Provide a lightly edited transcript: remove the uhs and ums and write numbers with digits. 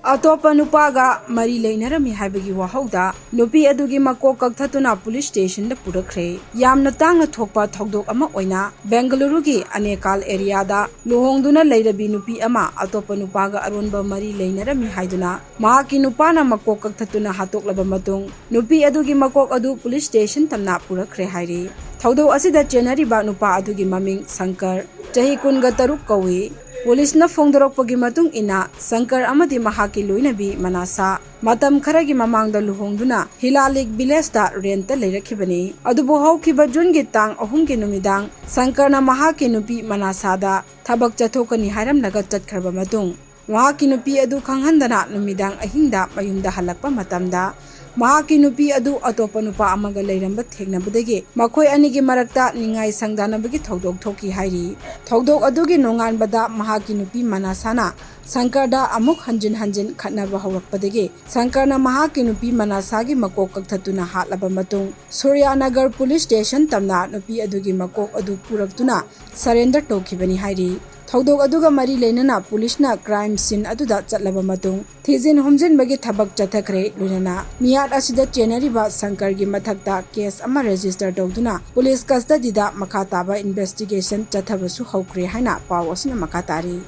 Atoppa Nupaga Mari Lainarami Habagi Wahauda, Nupi Adugi Makok Kakthatlaba Police Station the Toukhre, Yamna Tangna Thokpa Thokdok Ama Oina, Bengalurugi Anekal area da, Luhongduna Lairabi Nupi Ama, Atoppa Nupaga Aronba Mari Lainarami Haiduna, Mahaki Nupana Makok Kakthatlaba Hatoklaba Matung, Nupi Adugi Makok Adu Police Station Tamna Toukhre Hairi. Thodo asida January ba nupa adugi maming Sankar, Jahi Kunga Taruk Kawi, Police na Fongdorok pagi matung ina, Sankar amadi mahaki luinabi manasa, Matam Kharagi mamangda luhongduna, Hilalik Bilesta renta leirakibani, Adubu haukiba Jungi tang ohumki numidang, Sankar na mahaki nupi manasada, Tabak Jatokani haram nagat jatkharba matung. Mahaki nupi adu khanghandana numidang ahingda mayumda halakpa matamda, Mahaki nupi adu Atoppa Nupa amaga leiramba thegnabadagi makhoi anigi marakta ningai sangdanabagi thogdok thoki hairi thogdok adugi nonganbada mahaki nupi manasana Sankarda amuk hanjin khatnaba hawrakpadagi Sankarna mahaki nupi manasagi Makok Kakthatlaba hatlaba matung Suryanagar Police Station tamna nupi adugi makok adu puraktuna surrender tokhibani hairi Thogdok aduga mari leinana police na crime scene aduda chatlaba matung thijin humjin bagi thabak chathakre lunana miyat asida chenari ba Sankar gi mathakta case ama register tawduna police custody da makha taba investigation chathabasu hawkre haina paw asina makha tari